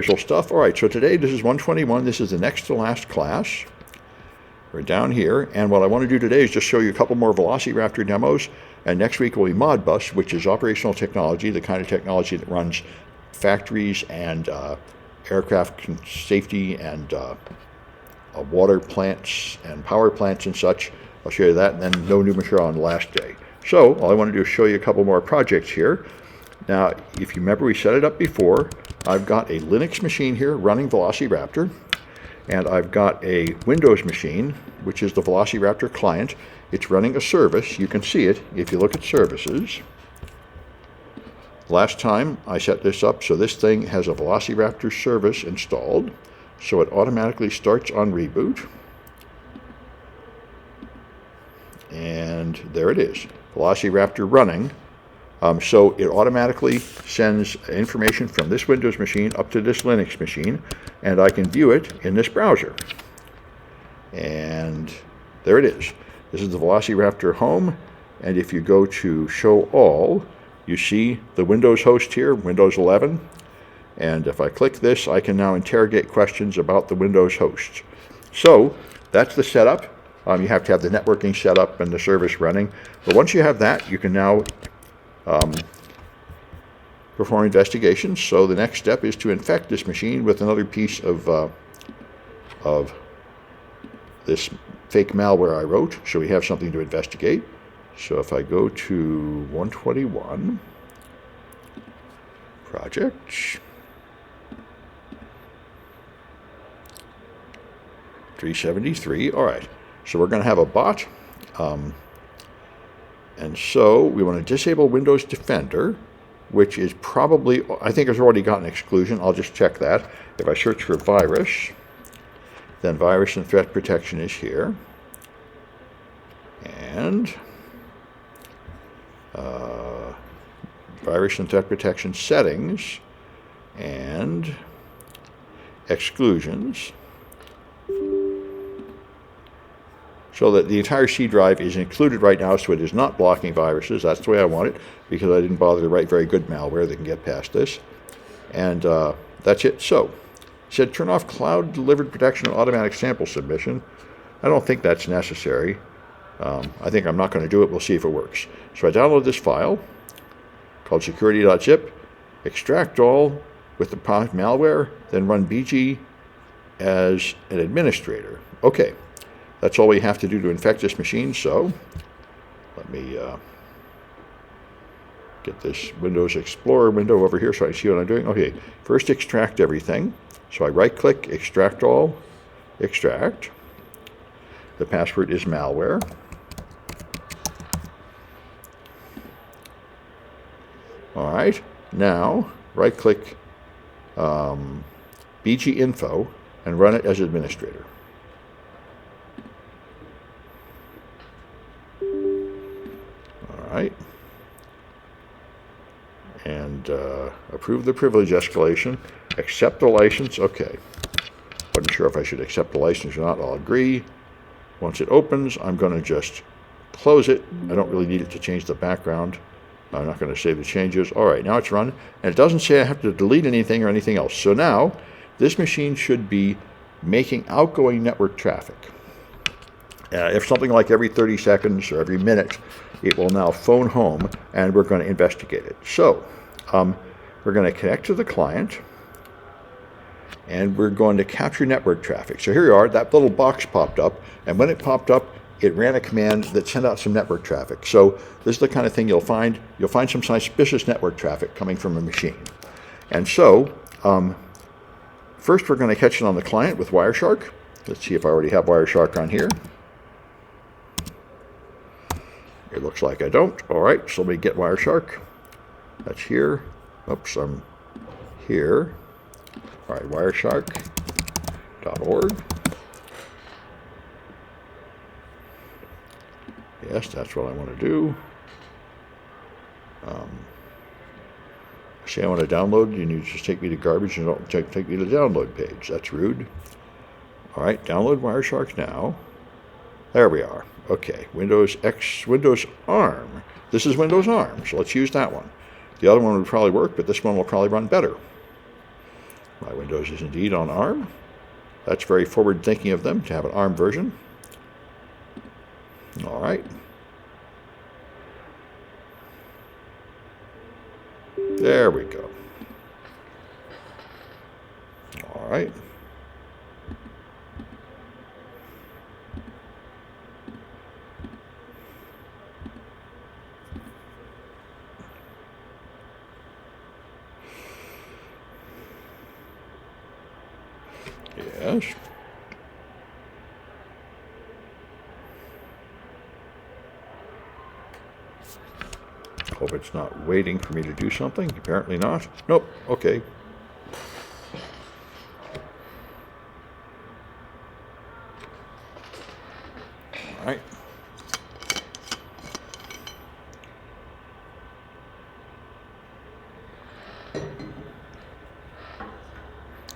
stuff. All right, so today this is 121. This is the next to last class. We're down here, and what I want to do today is just show you a couple more Velociraptor demos, and next week will be Modbus, which is operational technology, the kind of technology that runs factories and aircraft safety and water plants and power plants and such. I'll show you that, and then no new material on the last day. So all I want to do is show you a couple more projects here. Now, if you remember, we set it up before. I've got a Linux machine here running Velociraptor, and I've got a Windows machine, which is the Velociraptor client. It's running a service. You can see it if you look at services. Last time I set this up, so this thing has a Velociraptor service installed, so it automatically starts on reboot. And there it is, Velociraptor running. So it automatically sends information from this Windows machine up to this Linux machine, and I can view it in this browser. And there it is. This is the Velociraptor home, and if you go to Show All, you see the Windows host here, Windows 11. And if I click this, I can now interrogate questions about the Windows host. So that's the setup. You have to have the networking set up and the service running. But once you have that, you can now perform investigations. So the next step is to infect this machine with another piece of this fake malware I wrote, so we have something to investigate. So if I go to 121, projects, 373, all right. So we're going to have a bot. And so we want to disable Windows Defender, which is probably, I think it's already got an exclusion. I'll just check that. If I search for virus, then virus and threat protection is here. And virus and threat protection settings and exclusions. So that the entire C drive is included right now, so it is not blocking viruses. That's the way I want it, because I didn't bother to write very good malware that can get past this. And that's it. So, it said turn off cloud-delivered protection and automatic sample submission. I don't think that's necessary. I think I'm not going to do it. We'll see if it works. So I download this file called security.zip, extract all with the prompt malware, then run BG as an administrator. Okay. That's all we have to do to infect this machine, so let me get this Windows Explorer window over here so I see what I'm doing. Okay, first extract everything. So I right-click, extract all, extract. The password is malware. All right, now right-click BG info and run it as administrator. Right, and approve the privilege escalation, accept the license. Okay, wasn't sure if I should accept the license or not. I'll agree. Once it opens, I'm going to just close it. I don't really need it to change the background. I'm not going to save the changes. All right, now it's run, and it doesn't say I have to delete anything or anything else. So now this machine should be making outgoing network traffic. If something like every 30 seconds or every minute, it will now phone home, and we're going to investigate it. So we're going to connect to the client, and we're going to capture network traffic. So here you are. That little box popped up, and when it popped up, it ran a command that sent out some network traffic. So this is the kind of thing you'll find. You'll find some suspicious network traffic coming from a machine. And so first we're going to catch it on the client with Wireshark. Let's see if I already have Wireshark on here. It looks like I don't. All right, so let me get Wireshark. That's here. Oops, I'm here. All right, wireshark.org. Yes, that's what I want to do. Say I want to download, you need to just take me to garbage and don't take me to the download page. That's rude. All right, download Wireshark now. There we are. Okay, Windows ARM. This is Windows ARM, so let's use that one. The other one would probably work, but this one will probably run better. My Windows is indeed on ARM. That's very forward thinking of them to have an ARM version. All right. There we go. All right. Yes. Hope it's not waiting for me to do something. Apparently not. Nope. Okay. All right.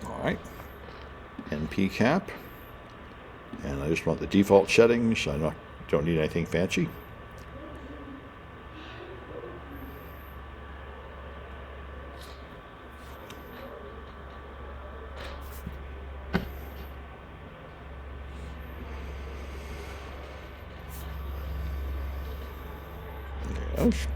All right. NP cap. And I just want the default settings. I don't need anything fancy. Yes.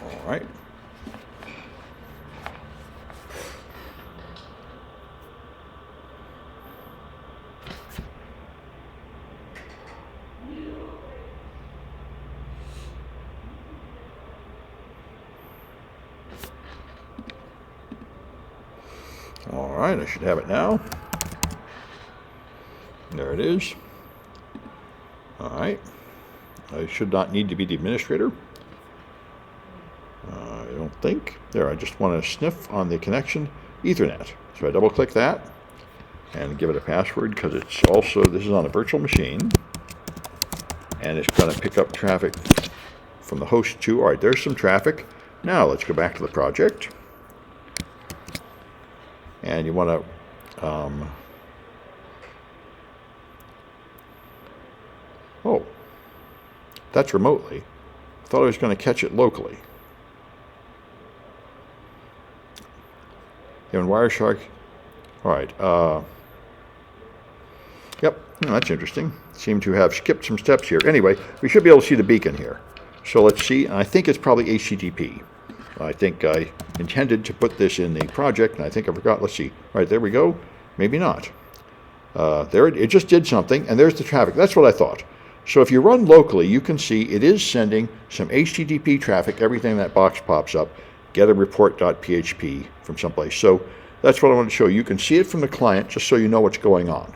All right. All right, I should have it now. There it is. All right. I should not need to be the administrator. I don't think. There, I just want to sniff on the connection, Ethernet. So I double click that and give it a password because it's also, this is on a virtual machine. And it's going to pick up traffic from the host too. All right, there's some traffic. Now let's go back to the project. And you want to, oh, that's remotely. I thought I was going to catch it locally. Yeah, and Wireshark. All right. Yep, that's interesting. Seem to have skipped some steps here. Anyway, we should be able to see the beacon here. So let's see. And I think it's probably HTTP. I think I intended to put this in the project, and I think I forgot. Let's see. All right, there we go. Maybe not. There it just did something, and there's the traffic. That's what I thought. So if you run locally, you can see it is sending some HTTP traffic. Everything in that box pops up. Get a report.php from someplace. So that's what I want to show you. You can see it from the client just so you know what's going on.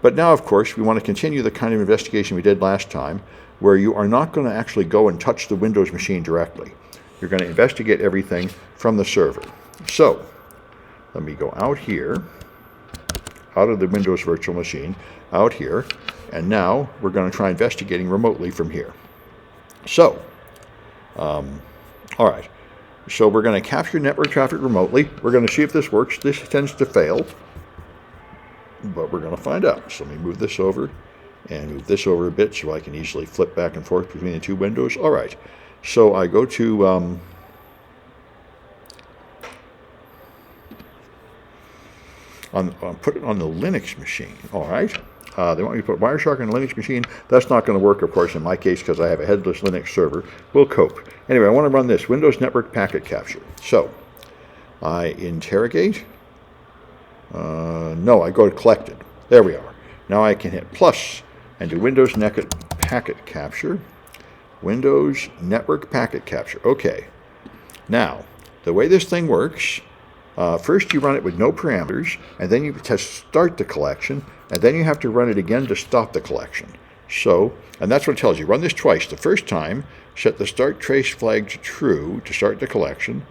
But now, of course, we want to continue the kind of investigation we did last time, where you are not going to actually go and touch the Windows machine directly. You're going to investigate everything from the server. So let me go out here, out of the Windows virtual machine, out here, and now we're going to try investigating remotely from here. So, all right. So we're going to capture network traffic remotely. We're going to see if this works. This tends to fail, but we're going to find out. So let me move this over and move this over a bit so I can easily flip back and forth between the two windows. All right. So I go to put it on the Linux machine. All right. They want me to put Wireshark on a Linux machine. That's not going to work, of course, in my case because I have a headless Linux server. We'll cope. Anyway, I want to run this Windows Network Packet Capture. So I interrogate. No, I go to collected. There we are. Now I can hit plus and do Windows Network Packet Capture. Windows Network Packet Capture. Okay. Now, the way this thing works, first you run it with no parameters, and then you start the collection, and then you have to run it again to stop the collection. So, and that's what it tells you. Run this twice. The first time, set the start trace flag to true to start the collection,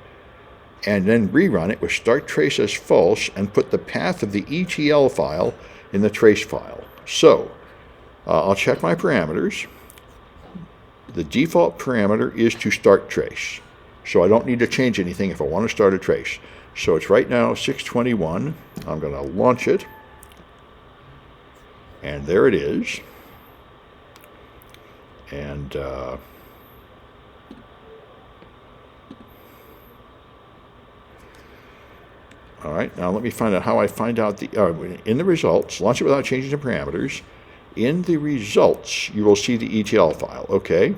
and then rerun it with start trace as false and put the path of the ETL file in the trace file. So, I'll check my parameters. The default parameter is to start trace. So I don't need to change anything if I want to start a trace. So it's right now 6:21. I'm going to launch it. And there it is. And all right, now let me find out how I find out in the results, launch it without changing the parameters. In the results, you will see the ETL file. Okay.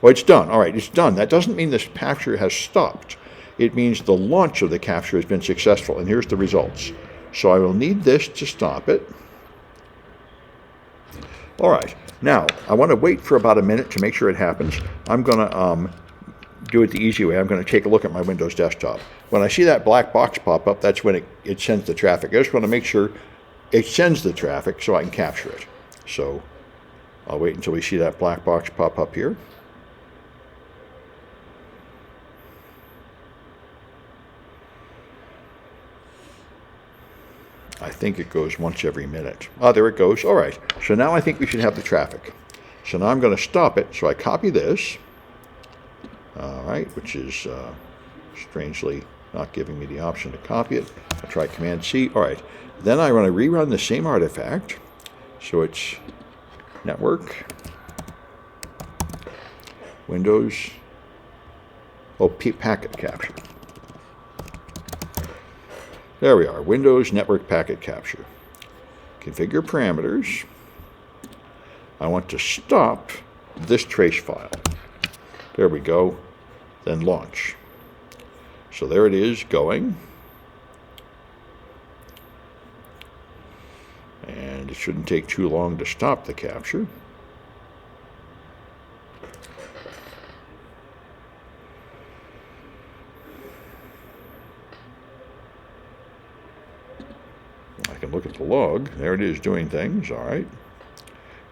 Well, it's done. All right, it's done. That doesn't mean this capture has stopped. It means the launch of the capture has been successful. And here's the results. So I will need this to stop it. All right. Now, I want to wait for about a minute to make sure it happens. I'm going to do it the easy way. I'm going to take a look at my Windows desktop. When I see that black box pop up, that's when it sends the traffic. I just want to make sure it sends the traffic so I can capture it. So I'll wait until we see that black box pop up here. I think it goes once every minute. Oh, there it goes. All right. So now I think we should have the traffic. So now I'm going to stop it. So I copy this. All right, which is strangely not giving me the option to copy it. I'll try Command-C. All right. Then I want to rerun the same artifact. So it's network, Windows, packet capture. There we are, Windows Network Packet Capture. Configure parameters. I want to stop this trace file. There we go. Then launch. So there it is going. And it shouldn't take too long to stop the capture. I can look at the log. There it is doing things. All right.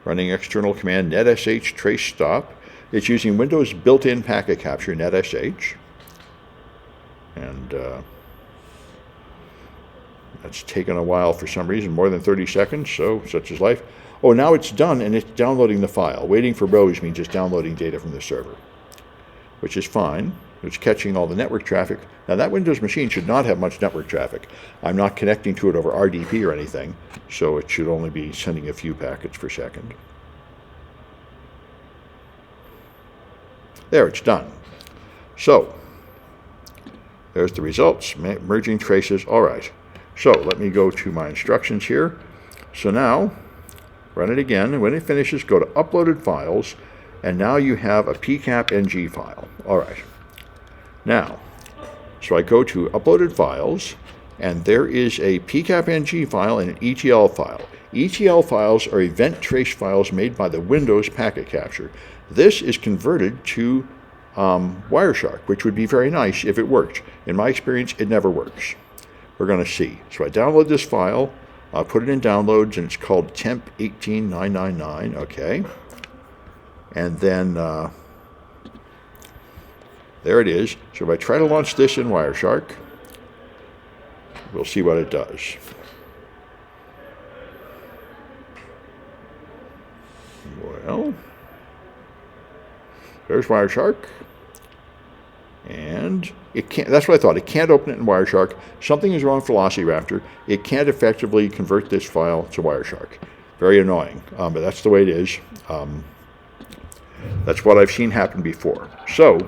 Running external command netsh trace stop. It's using Windows built-in packet capture netsh. And that's taken a while for some reason, more than 30 seconds, so such is life. Oh, now it's done and it's downloading the file. Waiting for Rose means it's downloading data from the server, which is fine. It's catching all the network traffic. Now that Windows machine should not have much network traffic. I'm not connecting to it over RDP or anything, so it should only be sending a few packets per second. There, it's done. So, there's the results, merging traces. All right. So let me go to my instructions here. So now, run it again, and when it finishes, go to Uploaded Files, and now you have a PCAP-NG file. All right. Now, so I go to Uploaded Files, and there is a PCAP-NG file and an ETL file. ETL files are event trace files made by the Windows packet capture. This is converted to Wireshark, which would be very nice if it worked. In my experience, it never works. We're going to see. So I download this file, put it in downloads, and it's called temp18999. Okay. And then there it is. So if I try to launch this in Wireshark, we'll see what it does. Well, there's Wireshark. And it can't, that's what I thought. It can't open it in Wireshark. Something is wrong with Velociraptor. It can't effectively convert this file to Wireshark. Very annoying, but that's the way it is. That's what I've seen happen before. So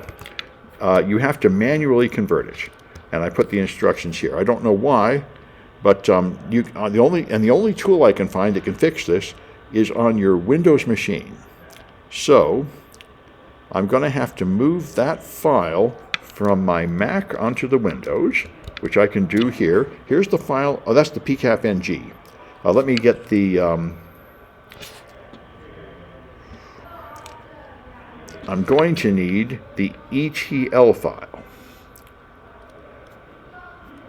you have to manually convert it. And I put the instructions here. I don't know why, but the only tool I can find that can fix this is on your Windows machine. So I'm going to have to move that file from my Mac onto the Windows, which I can do here. Here's the file. Oh, that's the PCAP-NG. Let me get the... I'm going to need the ETL file.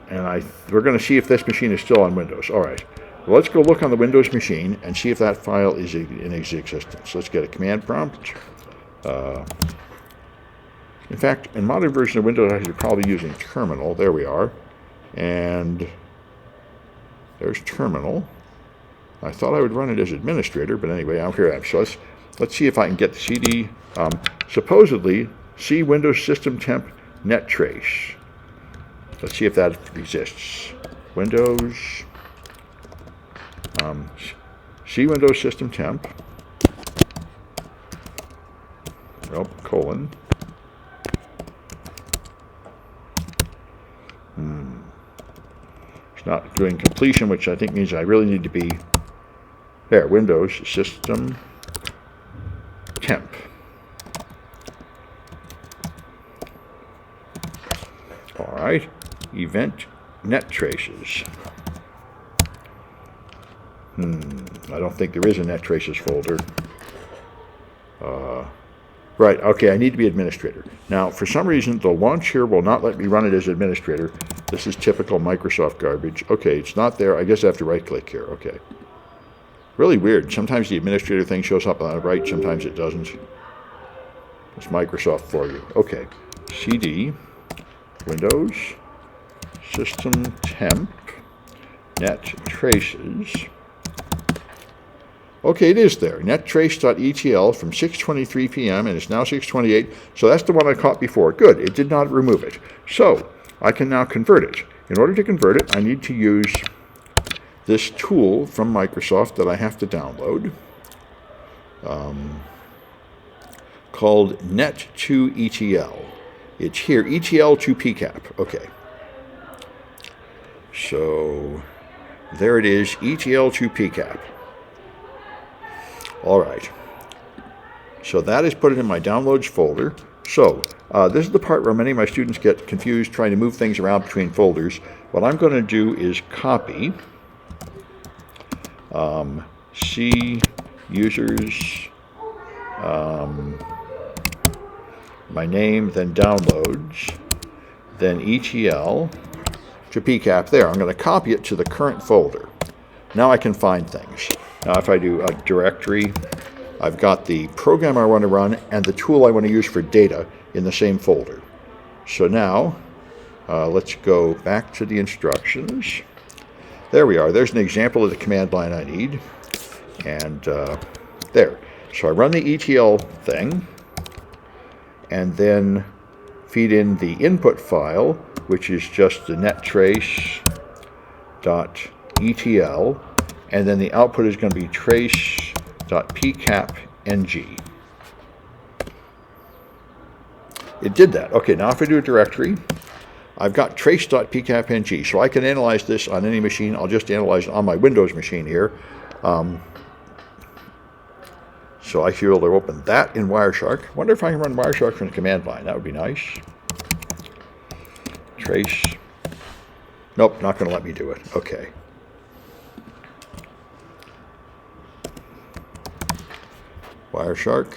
And we're going to see if this machine is still on Windows. All right. Well, let's go look on the Windows machine and see if that file is in existence. Let's get a command prompt. In fact, in modern version of Windows, you're probably using terminal. There we are. And there's terminal. I thought I would run it as administrator, but anyway, I'm here. So let's see if I can get the CD. Supposedly, C Windows System Temp Net Trace. Let's see if that exists. Windows, C Windows System Temp, nope, colon. It's not doing completion, which I think means I really need to be there. Windows System Temp. All right, event net traces. I don't think there is a net traces folder. Right, okay, I need to be administrator. Now, for some reason, the launch here will not let me run it as administrator. This is typical Microsoft garbage. Okay, it's not there. I guess I have to right-click here. Okay. Really weird. Sometimes the administrator thing shows up on the right, sometimes it doesn't. It's Microsoft for you. Okay, CD, Windows, System Temp, Net Traces. Okay, it is there. nettrace.etl from 6:23 p.m. and it's now 6:28. So that's the one I caught before. Good. It did not remove it. So I can now convert it. In order to convert it, I need to use this tool from Microsoft that I have to download called net2etl. It's here, ETL to PCAP. Okay. So there it is, ETL to PCAP. All right, so that is put it in my downloads folder. So this is the part where many of my students get confused trying to move things around between folders. What I'm going to do is copy C users, my name, then downloads, then ETL to PCAP there. I'm going to copy it to the current folder. Now I can find things. Now if I do a directory, I've got the program I want to run and the tool I want to use for data in the same folder. So now let's go back to the instructions. There we are. There's an example of the command line I need. And there. So I run the ETL thing and then feed in the input file, which is just the nettrace.etl. And then the output is going to be trace.pcapng. It did that. Okay, now if I do a directory, I've got trace.pcapng. So I can analyze this on any machine. I'll just analyze it on my Windows machine here. So I should be able to open that in Wireshark. I wonder if I can run Wireshark from the command line. That would be nice. Trace. Nope, not going to let me do it. Okay. Wireshark,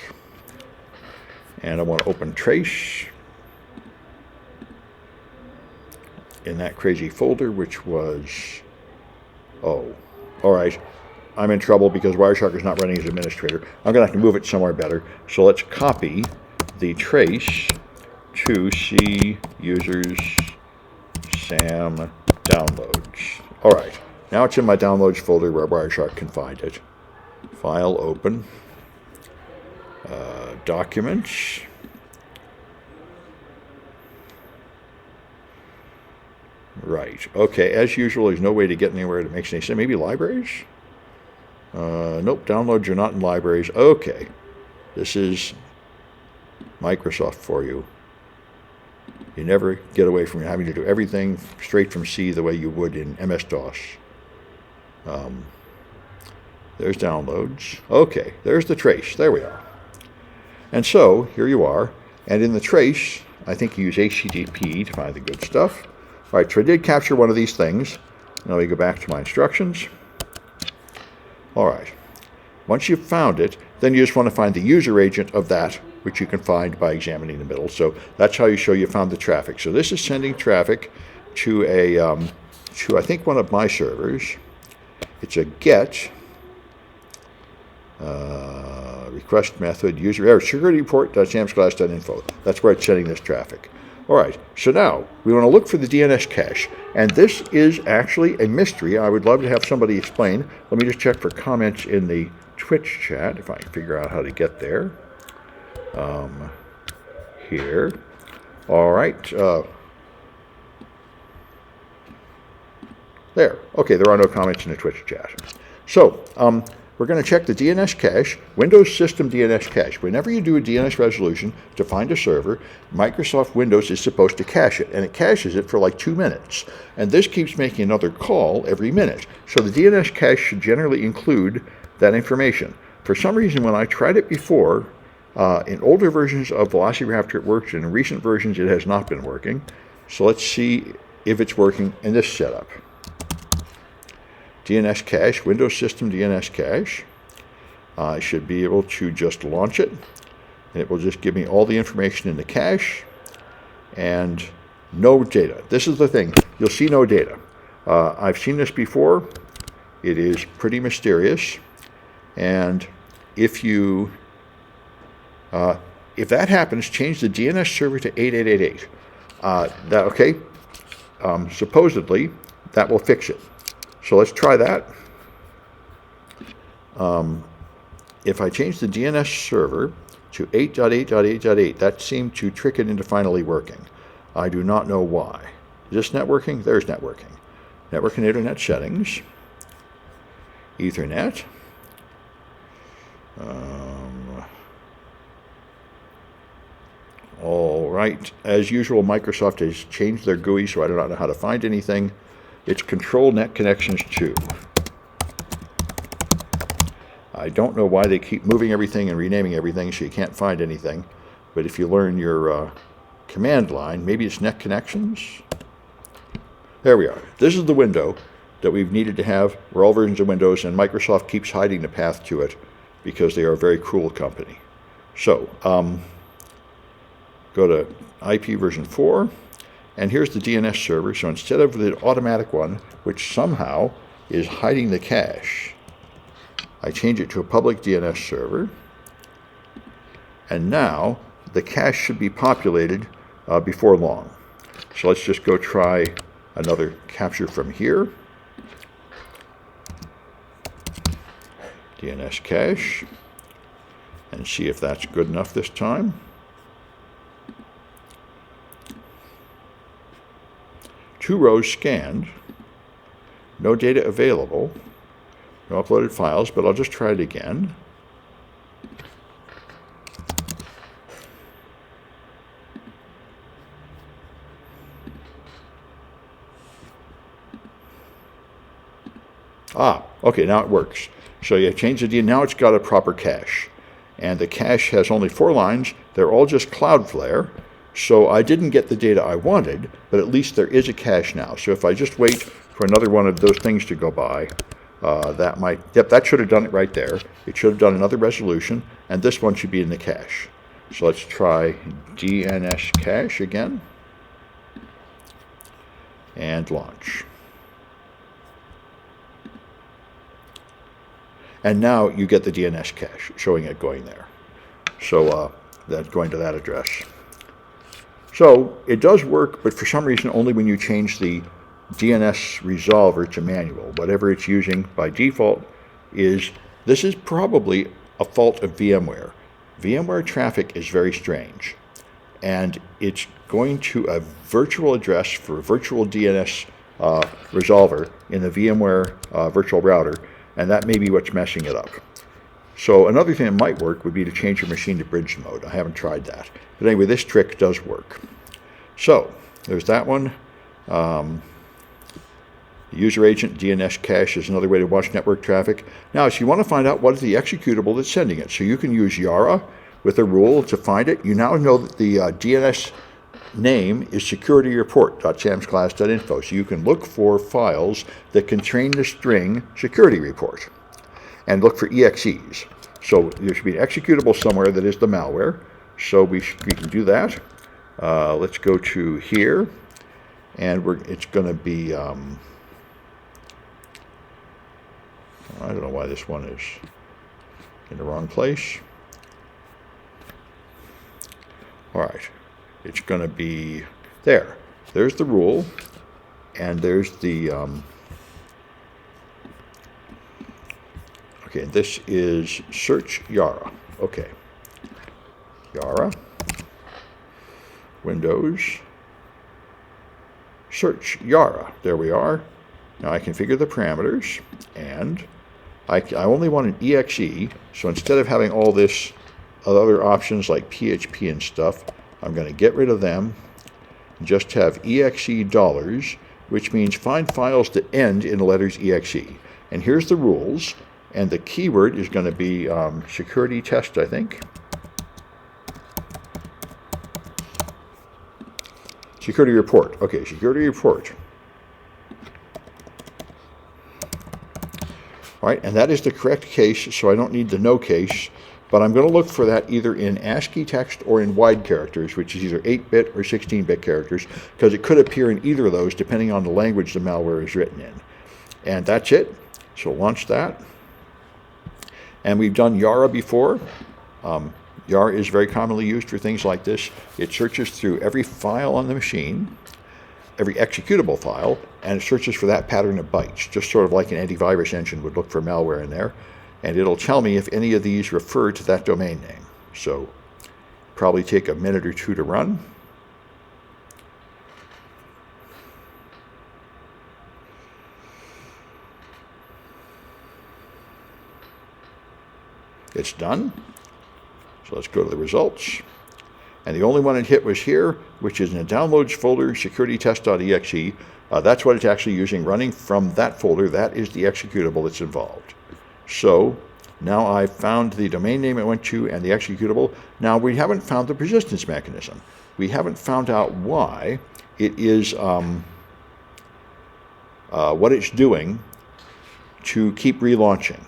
and I want to open trace in that crazy folder, which was, oh, all right, I'm in trouble because Wireshark is not running as administrator. I'm going to have to move it somewhere better. So let's copy the trace to C users SAM downloads. All right, now it's in my downloads folder where Wireshark can find it. File open. Documents. Right. Okay, as usual, there's no way to get anywhere that makes any sense. Maybe libraries? Nope, downloads are not in libraries. Okay. This is Microsoft for you. You never get away from having to do everything straight from C the way you would in MS-DOS. There's downloads. Okay, there's the trace. There we are. And so, here you are. And in the trace, I think you use HTTP to find the good stuff. All right, so I did capture one of these things. Now we go back to my instructions. All right. Once you've found it, then you just want to find the user agent of that, which you can find by examining the middle. So that's how you show you found the traffic. So this is sending traffic to a, I think, one of my servers. It's a GET. Request method, user error, security report.samsclass.info. That's where it's sending this traffic. All right, so now we want to look for the DNS cache. And this is actually a mystery. I would love to have somebody explain. Let me just check for comments in the Twitch chat, if I can figure out how to get there. Here. All right. There. Okay, there are no comments in the Twitch chat. So, we're going to check the DNS cache, Windows System DNS cache. Whenever you do a DNS resolution to find a server, Microsoft Windows is supposed to cache it, and it caches it for like 2 minutes. And this keeps making another call every minute. So the DNS cache should generally include that information. For some reason, when I tried it before, in older versions of Velociraptor it works, in recent versions it has not been working. So let's see if it's working in this setup. DNS cache, Windows System DNS cache. I should be able to just launch it, and it will just give me all the information in the cache and no data. This is the thing. You'll see no data. I've seen this before. It is pretty mysterious. And if that happens, change the DNS server to 8888. Okay? Supposedly, that will fix it. So let's try that. If I change the DNS server to 8.8.8.8, that seemed to trick it into finally working. I do not know why. Is this networking? There's networking. Network and Internet settings. Ethernet. All right. As usual, Microsoft has changed their GUI, so I do not know how to find anything. It's Control Net Connections 2. I don't know why they keep moving everything and renaming everything so you can't find anything. But if you learn your command line, maybe it's Net Connections. There we are. This is the window that we've needed to have for all versions of Windows, and Microsoft keeps hiding the path to it because they are a very cruel company. So, go to IP version 4. And here's the DNS server. So instead of the automatic one, which somehow is hiding the cache, I change it to a public DNS server. And now the cache should be populated before long. So let's just go try another capture from here. DNS cache. And see if that's good enough this time. 2 rows scanned, no data available, no uploaded files, but I'll just try it again. Okay, now it works. So you change the DNS, now it's got a proper cache. And the cache has only 4 lines, they're all just Cloudflare. So I didn't get the data I wanted, but at least there is a cache now. So if I just wait for another one of those things to go by, that should have done it right there. It should have done another resolution, and this one should be in the cache. So let's try DNS cache again, and launch. And now you get the DNS cache, showing it going there. So that's going to that address. So it does work, but for some reason only when you change the DNS resolver to manual. Whatever it's using by default this is probably a fault of VMware. VMware traffic is very strange. And it's going to a virtual address for a virtual DNS resolver in the VMware virtual router, and that may be what's messing it up. So another thing that might work would be to change your machine to bridge mode. I haven't tried that. But anyway, this trick does work. So there's that one. User agent DNS cache is another way to watch network traffic. Now, if you want to find out what is the executable that's sending it, so you can use Yara with a rule to find it. You now know that the DNS name is securityreport.samsclass.info. So you can look for files that contain the string security report and look for EXEs. So there should be an executable somewhere that is the malware. So we can do that. Let's go to here, and it's going to be, I don't know why this one is in the wrong place. All right, it's going to be there. There's the rule, and there's the, okay, this is search Yara. Okay, Yara, Windows, search Yara. There we are. Now I configure the parameters, and I only want an EXE, so instead of having all this other options like PHP and stuff, I'm going to get rid of them and just have EXE dollars, which means find files that end in the letters EXE. And here's the rules, and the keyword is going to be security test, I think. Security report. Okay, security report. All right, and that is the correct case, so I don't need the no case, but I'm going to look for that either in ASCII text or in wide characters, which is either 8-bit or 16-bit characters, because it could appear in either of those depending on the language the malware is written in. And that's it. So launch that. And we've done Yara before. Yara is very commonly used for things like this. It searches through every file on the machine, every executable file, and it searches for that pattern of bytes, just sort of like an antivirus engine would look for malware in there. And it'll tell me if any of these refer to that domain name. So probably take a minute or two to run. It's done. So let's go to the results. And the only one it hit was here, which is in the downloads folder, securitytest.exe. That's what it's actually using, running from that folder. That is the executable that's involved. So now I've found the domain name it went to and the executable. Now we haven't found the persistence mechanism. We haven't found out why it is what it's doing to keep relaunching.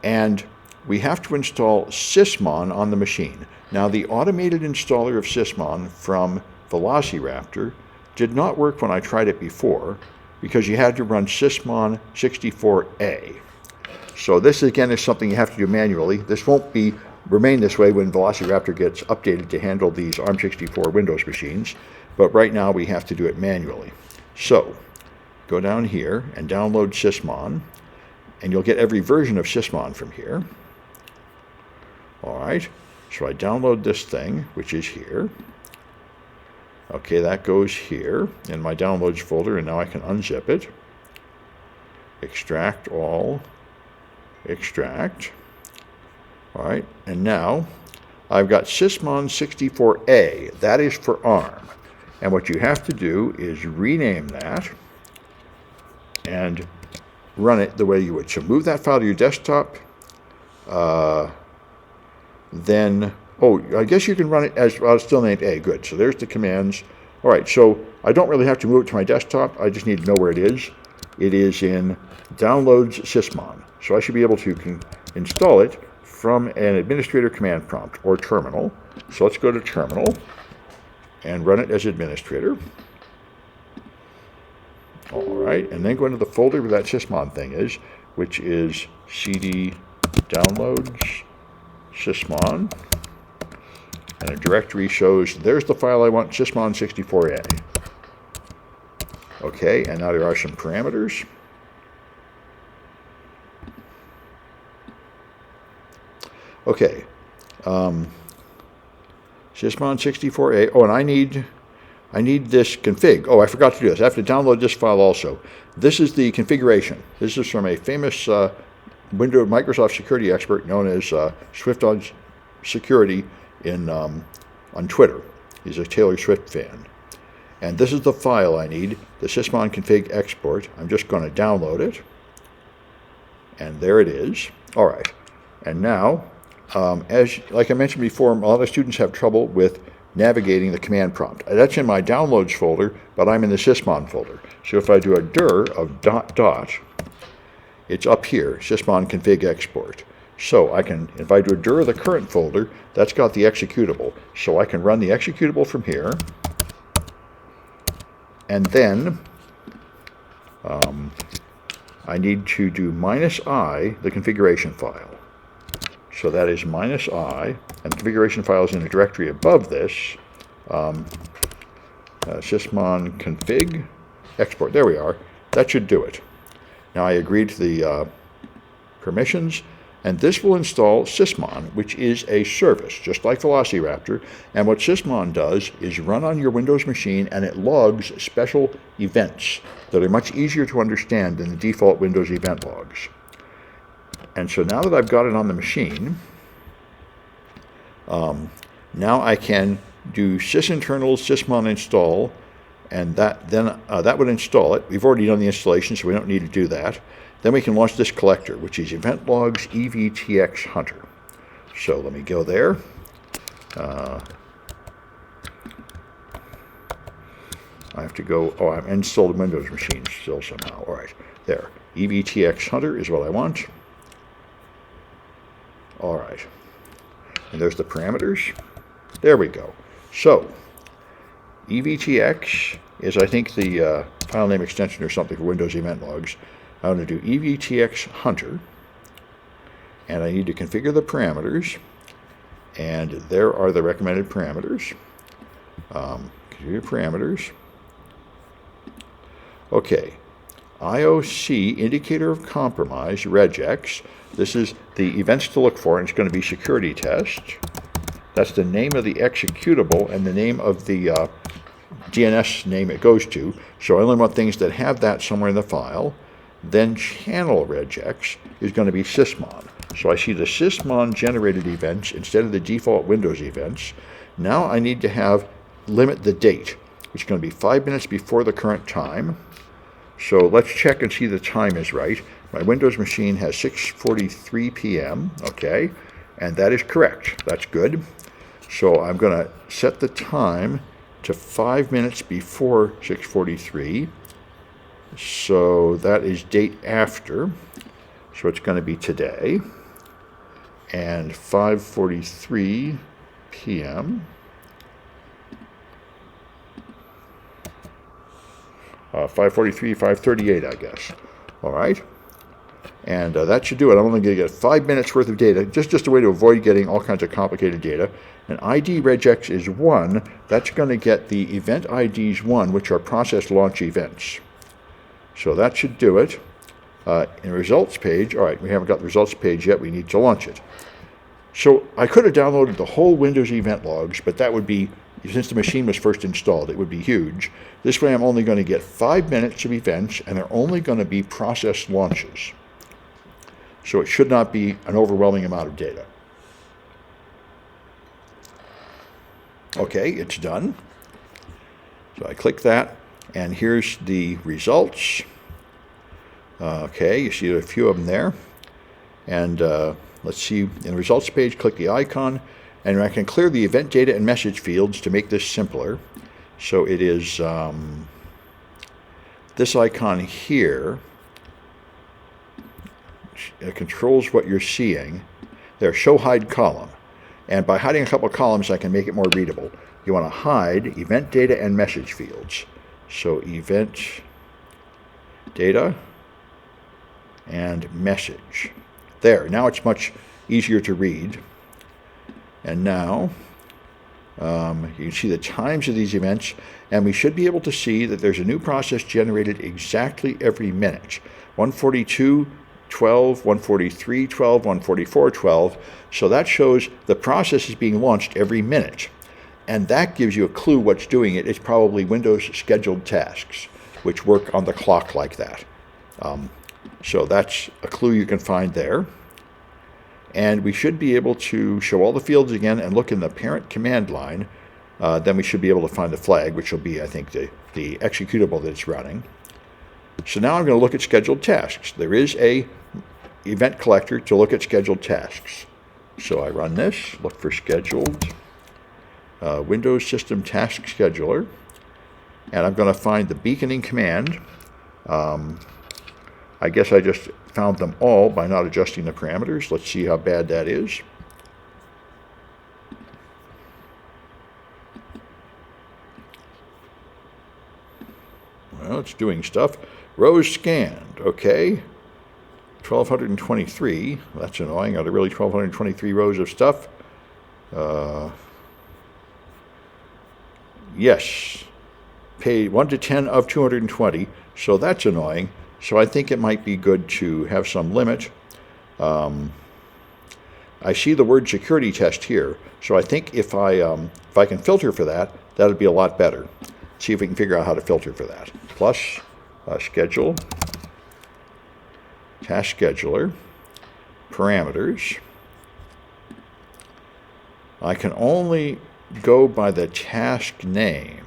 And we have to install Sysmon on the machine. Now the automated installer of Sysmon from Velociraptor did not work when I tried it before because you had to run Sysmon 64A. So this again is something you have to do manually. This won't remain this way when Velociraptor gets updated to handle these ARM64 Windows machines, but right now we have to do it manually. So go down here and download Sysmon, and you'll get every version of Sysmon from here. All right, so I download this thing, which is here. Okay, that goes here in my downloads folder, and now I can unzip it. Extract all. Extract. All right, and now I've got Sysmon 64A. That is for ARM. And what you have to do is rename that and run it the way you would. So move that file to your desktop. Then, I guess you can run it as, well, it's still named A. Good. So there's the commands. All right, so I don't really have to move it to my desktop. I just need to know where it is. It is in Downloads Sysmon. So I should be able to install it from an administrator command prompt or terminal. So let's go to terminal and run it as administrator. All right, and then go into the folder where that Sysmon thing is, which is cd downloads Sysmon. And a directory shows there's the file I want, Sysmon 64A. Okay, and now there are some parameters. Okay, Sysmon 64A. Oh, and I need this config. Oh, I forgot to do this. I have to download this file also. This is the configuration. This is from a famous Microsoft security expert known as Swift on Security on Twitter. He's a Taylor Swift fan. And this is the file I need, the Sysmon config export. I'm just going to download it. And there it is. All right. And now, like I mentioned before, a lot of students have trouble with navigating the command prompt. That's in my downloads folder, but I'm in the Sysmon folder. So if I do a dir of ... it's up here, Sysmon config export. So I can, if I do a dir of the current folder, that's got the executable. So I can run the executable from here. And then I need to do -i, the configuration file. So that is -i, and the configuration file is in a directory above this, Sysmon config export. There we are. That should do it. Now I agree to the permissions, And this will install Sysmon, which is a service, just like Velociraptor. And what Sysmon does is run on your Windows machine, and it logs special events that are much easier to understand than the default Windows event logs. And so now that I've got it on the machine, now I can do sysinternal sysmon install, and that would install it. We've already done the installation, so we don't need to do that. Then we can launch this collector, which is event logs evtx hunter. So let me go there. I have to go, I'm installed Windows machine still somehow. All right, there. evtx hunter is what I want. All right. And there's the parameters. There we go. So, evtx is, I think, the file name extension or something for Windows event logs. I'm going to do evtx hunter, and I need to configure the parameters, and there are the recommended parameters. Configure parameters. Okay, IOC, indicator of compromise, regex. This is the events to look for, and it's going to be security test. That's the name of the executable and the name of the DNS name it goes to. So I only want things that have that somewhere in the file. Then channel regex is going to be Sysmon. So I see the Sysmon generated events instead of the default Windows events. Now I need to limit the date, which is going to be 5 minutes before the current time. So let's check and see the time is right. My Windows machine has 6:43 p.m., okay, and that is correct. That's good. So I'm going to set the time to 5 minutes before 6:43. So that is date after. So it's going to be today. And 5:43 p.m. 5:43, 5:38, I guess. All right. And that should do it. I'm only going to get 5 minutes worth of data, just a way to avoid getting all kinds of complicated data. And ID regex is 1. That's going to get the event IDs 1, which are process launch events. So that should do it. In results page, all right, we haven't got the results page yet. We need to launch it. So I could have downloaded the whole Windows event logs, but that would be, since the machine was first installed, it would be huge. This way I'm only going to get 5 minutes of events, and they're only going to be process launches. So it should not be an overwhelming amount of data. Okay, it's done. So I click that, and here's the results. Okay, you see a few of them there. And let's see, in the results page, click the icon, and I can clear the event data and message fields to make this simpler. So it is this icon here. It controls what you're seeing. There, show hide column. And by hiding a couple of columns, I can make it more readable. You want to hide event data and message fields. So event data and message. There, now it's much easier to read. And now you can see the times of these events, and we should be able to see that there's a new process generated exactly every minute. 142, 12, 143, 12, 144, 12. So that shows the process is being launched every minute. And that gives you a clue what's doing it. It's probably Windows scheduled tasks, which work on the clock like that. So that's a clue you can find there. And we should be able to show all the fields again and look in the parent command line. Then we should be able to find the flag, which will be, I think, the executable that it's running. So now I'm going to look at scheduled tasks. There is a event collector to look at scheduled tasks. So I run this, look for scheduled Windows System Task Scheduler, and I'm going to find the beaconing command. I guess I just found them all by not adjusting the parameters. Let's see how bad that is. Well, it's doing stuff. Rows scanned, okay. 1,223, that's annoying. Are there really 1,223 rows of stuff? Yes. Page 1 to 10 of 220, so that's annoying. So I think it might be good to have some limit. I see the word security test here, so I think if I can filter for that, that would be a lot better. See if we can figure out how to filter for that. Plus, schedule, task scheduler, parameters. I can only go by the task name.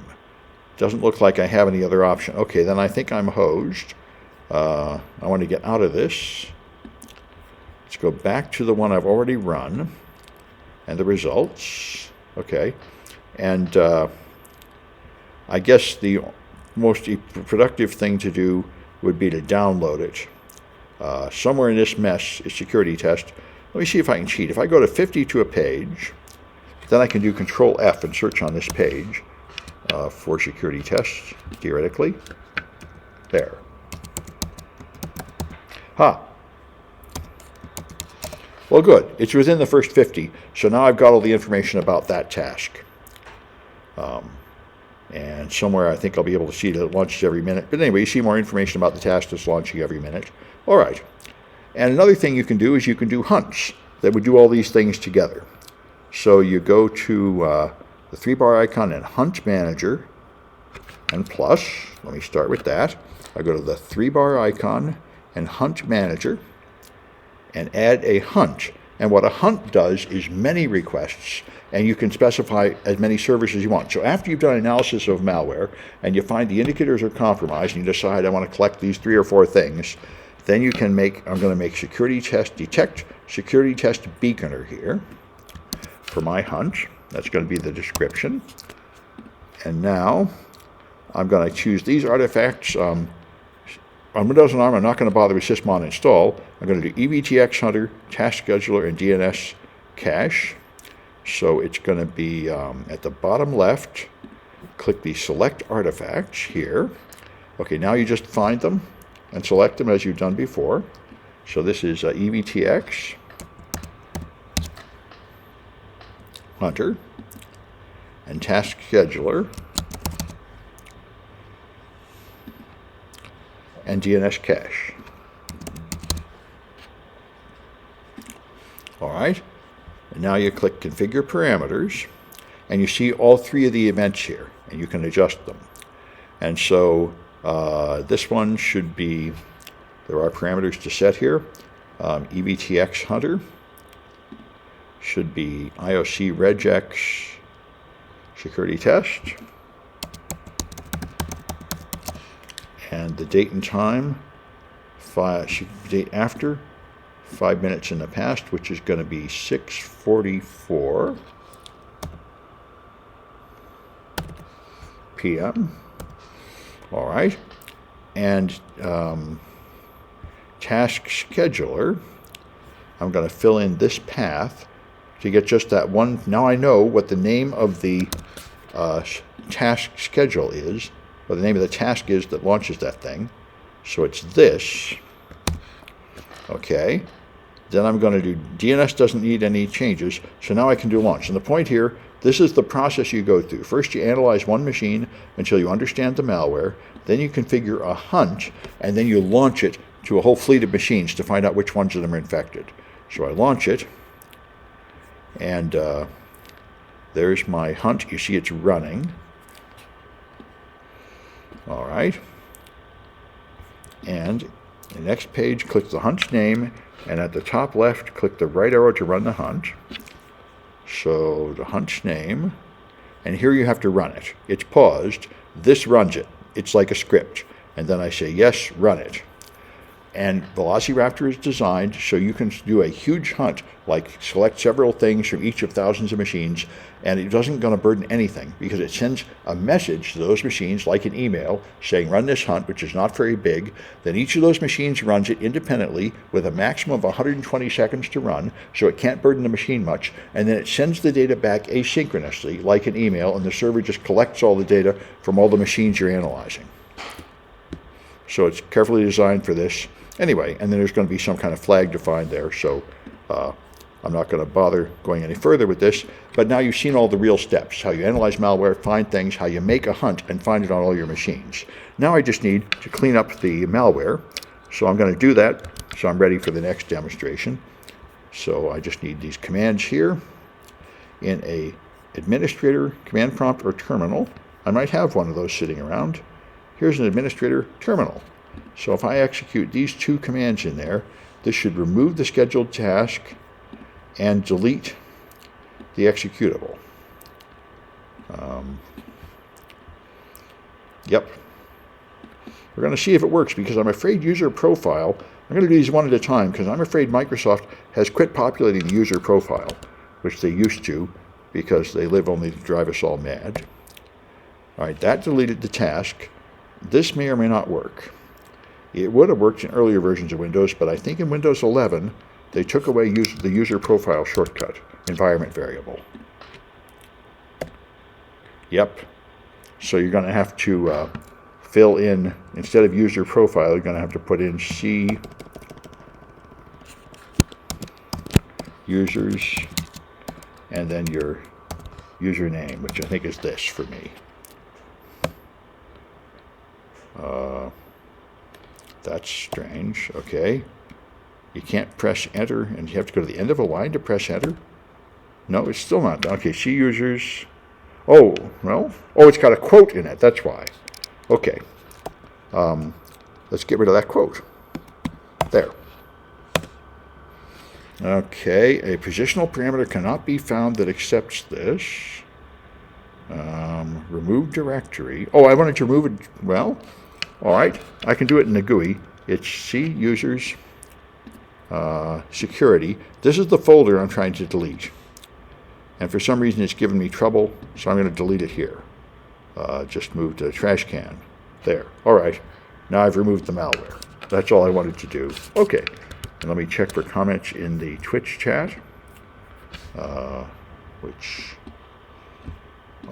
Doesn't look like I have any other option. Okay, then I think I'm hosed. I want to get out of this. Let's go back to the one I've already run and the results. Okay, and I guess the most productive thing to do would be to download it. Somewhere in this mess is security test. Let me see if I can cheat. If I go to 50 to a page, then I can do Control F and search on this page for security tests, theoretically. There. Ha! Well, good. It's within the first 50, so now I've got all the information about that task. And somewhere I think I'll be able to see that it launches every minute. But anyway, you see more information about the task that's launching every minute. All right. And another thing you can do is you can do hunts that would do all these things together. So you go to the 3-bar icon in Hunt Manager and plus. Let me start with that. I go to the 3-bar icon and Hunt Manager and add a hunt. And what a hunt does is many requests, and you can specify as many servers as you want. So after you've done analysis of malware and you find the indicators are compromised and you decide I want to collect these 3 or 4 things, then you can make, I'm going to make security test detect security test beaconer here for my hunt. That's going to be the description. And now I'm going to choose these artifacts. On Windows and ARM, I'm not going to bother with sysmon install. I'm going to do EVTX Hunter, Task Scheduler, and DNS Cache. So it's going to be at the bottom left. Click the Select Artifacts here. Okay, now you just find them and select them as you've done before. So this is EVTX Hunter and Task Scheduler and DNS Cache. All right, and now you click Configure Parameters, and you see all 3 of the events here, and you can adjust them. And so this one should be, there are parameters to set here. EVTX Hunter should be IOC regex security test. And the date and time, date after, 5 minutes in the past, which is going to be 6:44 p.m. All right. And task scheduler, I'm going to fill in this path to get just that one. Now I know what the name of the task schedule is, or the name of the task is that launches that thing. So it's this. Okay. Then I'm going to do, DNS doesn't need any changes, so now I can do launch. And the point here, this is the process you go through. First you analyze one machine until you understand the malware, then you configure a hunt, and then you launch it to a whole fleet of machines to find out which ones of them are infected. So I launch it, and there's my hunt. You see it's running. All right. And the next page, click the hunt's name, and at the top left, click the right arrow to run the hunt. So the hunt's name, and here you have to run it. It's paused. This runs it. It's like a script. And then I say, yes, run it. And Velociraptor is designed so you can do a huge hunt, like select several things from each of thousands of machines, and it doesn't going to burden anything because it sends a message to those machines, like an email, saying run this hunt, which is not very big. Then each of those machines runs it independently with a maximum of 120 seconds to run, so it can't burden the machine much. And then it sends the data back asynchronously, like an email, and the server just collects all the data from all the machines you're analyzing. So it's carefully designed for this. Anyway, and then there's going to be some kind of flag defined there, so I'm not going to bother going any further with this. But now you've seen all the real steps, how you analyze malware, find things, how you make a hunt, and find it on all your machines. Now I just need to clean up the malware, so I'm going to do that, so I'm ready for the next demonstration. So I just need these commands here in a administrator command prompt or terminal. I might have one of those sitting around. Here's an administrator terminal. So if I execute these two commands in there, this should remove the scheduled task and delete the executable. Yep. We're going to see if it works because I'm afraid user profile, I'm going to do these one at a time because I'm afraid Microsoft has quit populating the user profile, which they used to because they live only to drive us all mad. All right, that deleted the task. This may or may not work. It would have worked in earlier versions of Windows, but I think in Windows 11, they took away the user profile shortcut, environment variable. Yep. So you're going to have to fill in, instead of user profile, you're going to have to put in C users and then your username, which I think is this for me. That's strange. Okay. You can't press enter, and you have to go to the end of a line to press enter? No, it's still not. Okay, C users. Oh, well. Oh, it's got a quote in it. That's why. Okay. Let's get rid of that quote. There. Okay, a positional parameter cannot be found that accepts this. Remove directory. Oh, I wanted to remove it. Well, all right. I can do it in the GUI. It's C users security. This is the folder I'm trying to delete. And for some reason it's given me trouble, so I'm going to delete it here. Just move to the trash can. There. All right. Now I've removed the malware. That's all I wanted to do. Okay. And let me check for comments in the Twitch chat, which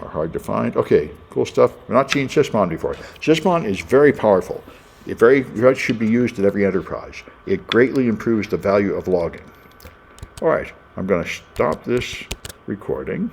are hard to find. Okay, cool stuff. We've not seen Sysmon before. Sysmon is very powerful. It very much should be used at every enterprise. It greatly improves the value of logging. All right, I'm going to stop this recording.